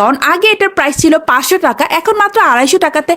Discount. আগে এটার price ছিল 500 টাকা, এখন মাত্র 250 টাকাতে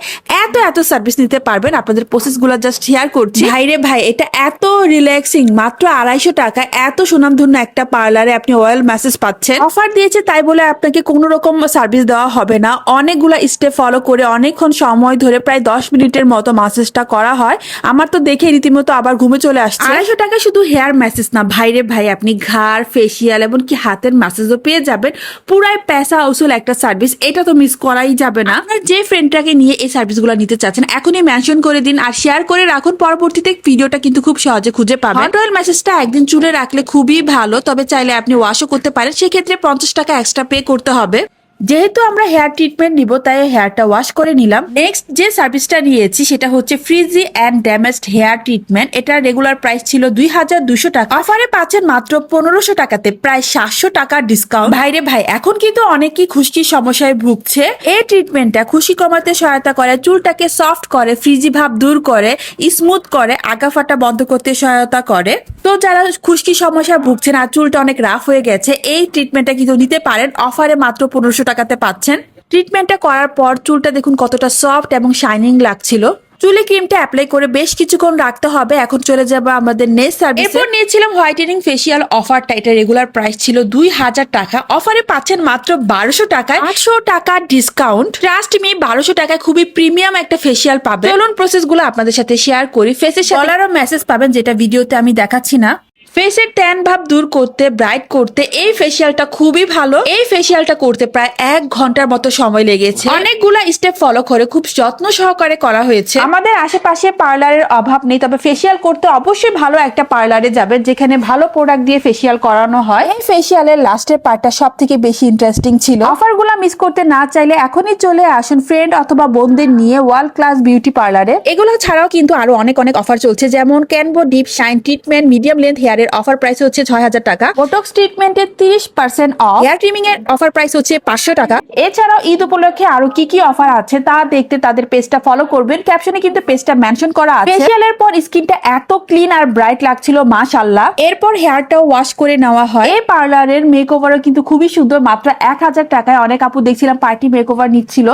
এত সার্ভিস নিতে পারবেন। আপনাদের প্রসেসগুলো জাস্ট শেয়ার করছি। ভাইরে ভাই, এটা এত রিল্যাক্সিং, মাত্র 250 টাকা এত সুনামধন্য একটা পার্লারে আপনি অয়েল ম্যাসেজ পাচ্ছেন। অফার দিয়েছে তাই বলে আপনাকে কোনো রকম সার্ভিস দেওয়া হবে না। অনেকগুলা স্টেপ ফলো করে অনেকক্ষণ সময় ধরে প্রায় 10 মিনিটের মতো ম্যাসেজটা করা হয়। আমার তো দেখে রীতিমতো আবার ঘুমে চলে আসছে। 250 টাকা শুধু হেয়ার ম্যাসেজ না ভাইরে ভাই, আপনি ঘাড়, ফেসিয়াল এবং কি হাতের ম্যাসেজও পেয়ে যাবেন। পুরাই পয়সা উসুল একটা সার্ভিস, এটা তো মিস করাই যাবে না। আপনার যে ফ্রেন্ডটাকে নিয়ে এই সার্ভিসগুলো নিতে চাচ্ছেন এখনই মেনশন করে দিন আর শেয়ার করে রাখুন। পরবর্তীতে ভিডিওটা কিন্তু খুব সহজে খুঁজে পাবেন। হট অয়েল ম্যাসেজটা একদিন চুলে রাখলে খুবই ভালো, তবে চাইলে আপনি ওয়াশও করতে পারেন, সেক্ষেত্রে 50 টাকা এক্সট্রা পে করতে হবে। যেহেতু আমরা হেয়ার ট্রিটমেন্ট নিব তাই হেয়ারটা ওয়াশ করে নিলাম। নেক্সট যে সার্ভিসটা নিয়েছি সেটা হচ্ছে frizzy and damaged hair treatment. এটা রেগুলার প্রাইস ছিল 2200 টাকা, অফারে পাচ্ছেন মাত্র 1500 টাকাতে, প্রায় 700 টাকার ডিসকাউন্ট। ভাইরে ভাই, এখন কিন্তু অনেকেই খুশকির সমস্যায় ভুগছে। এই ট্রিটমেন্টটা খুশকি কমাতে সহায়তা করে, চুলটাকে সফট করে, ফ্রিজি ভাব দূর করে, স্মুথ করে, আগা ফাটা বন্ধ করতে সহায়তা করে। তো যারা খুশকি সমস্যায় ভুগছেন আর চুলটা অনেক রাফ হয়ে গেছে, এই ট্রিটমেন্টটা কিন্তু নিতে পারেন। অফারে মাত্র 1500 টাকাতে পাচ্ছেন। ট্রিটমেন্টটা করার পর চুলটা দেখুন কতটা সফট এবং শাইনিং লাগছিল। চুলে ক্রিমটা অ্যাপ্লাই করে বেশ কিছুক্ষণ রাখতে হবে। এখন চলে যাবো আমাদের নেক্সট সার্ভিস। এরপর নিয়েছিলাম হোয়াইটেনিং ফেসিয়াল অফারটা। এটা রেগুলার প্রাইস ছিল 2000 টাকা, অফারে পাচ্ছেন মাত্র 1200 টাকায়, 800 টাকা ডিসকাউন্ট। ট্রাস্ট মি, 1200 টাকায় খুবই প্রিমিয়াম একটা ফেসিয়াল পাবেন। চলুন প্রসেস গুলো আপনাদের সাথে শেয়ার করি। ফেসের সাথে কলারও মেসেজ পাবেন, যেটা ভিডিওতে আমি দেখাচ্ছি না। ফেসের ট্যান ভাব দূর করতে, ব্রাইট করতে এই ফেসিয়ালটা খুবই ভালো। এই ফেসিয়ালটা করতে প্রায় 1 ঘন্টার মতো সময় লেগেছে। অনেকগুলা স্টেপ ফলো করে খুব যত্ন সহকারে করা হয়েছে। আমাদের আশেপাশে পার্লারের অভাব নেই, তবে ফেসিয়াল করতে অবশ্যই ভালো একটা পার্লারে যাবেন যেখানে ভালো প্রোডাক্ট দিয়ে ফেসিয়াল করানো হয়। এই ফেসিয়ালের লাস্টের পার্টটা সব থেকে বেশি ইন্টারেস্টিং ছিল। অফারগুলো মিস করতে না চাইলে এখনই চলে আসুন ফ্রেন্ড অথবা বোনদের নিয়ে ওয়ার্ল্ড ক্লাস বিউটি পার্লারে। এগুলো ছাড়াও কিন্তু আরো অনেক অফার চলছে, যেমন ক্যানভো deep shine treatment medium length hair offer price হচ্ছে 6000 টাকা, বোটক্স ট্রিটমেন্টের 30% অফ, হেয়ার ট্রিমিং এর অফার প্রাইস হচ্ছে 500 টাকা। এছাড়াও ঈদ উপলক্ষে আরো কি অফার আছে তা দেখতে তাদের পেজটা ফলো করবেন। ক্যাপশনে কিন্তু পেজটা মেনশন করা আছে। ফেসিয়ালের পর স্কিনটা এত ক্লিন আর ব্রাইট লাগছিল মাশাআল্লাহ। এরপর হেয়ারটাও ওয়াশ করে নেওয়া হয়। এই পার্লারের মেকওভারও কিন্তু খুবই সুন্দর, মাত্র 1000 টাকায়। অনেক আপু দেখছিলাম পার্টি মেকওভার নিচ্ছিল,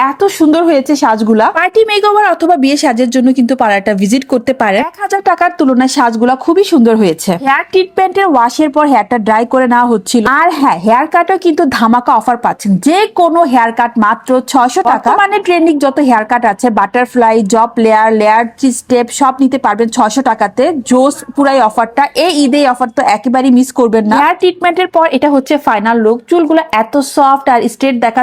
এত সুন্দর হয়েছে সাজগুলা। পার্টি মেকওভার অথবা বিয়ে সাজের জন্য কিন্তু পার্লারটা ভিজিট করতে পারে। 1000 টাকার তুলনায় সাজগুলা খুবই সুন্দর হয়েছে। হেয়ার ট্রিটমেন্টের ওয়াশের পর হেয়ারটা ড্রাই করে নেওয়া হচ্ছিল। আর হ্যাঁ, হেয়ার কাটও কিন্তু ধামাকা অফার পাচ্ছেন। যে কোনো হেয়ার কাট মাত্র 600 টাকা। মানে ট্রেন্ডিং যত হেয়ার কাট আছে, বাটারফ্লাই, জব লেয়ার স্টেপ সব নিতে পারবেন 600 টাকাতে। জোস পুরাই অফারটা। এই ঈদে অফার তো একেবারেই মিস করবেন না। হেয়ার ট্রিটমেন্টের পর এটা হচ্ছে ফাইনাল লুক। চুলগুলো এত সফট আর স্ট্রেট দেখা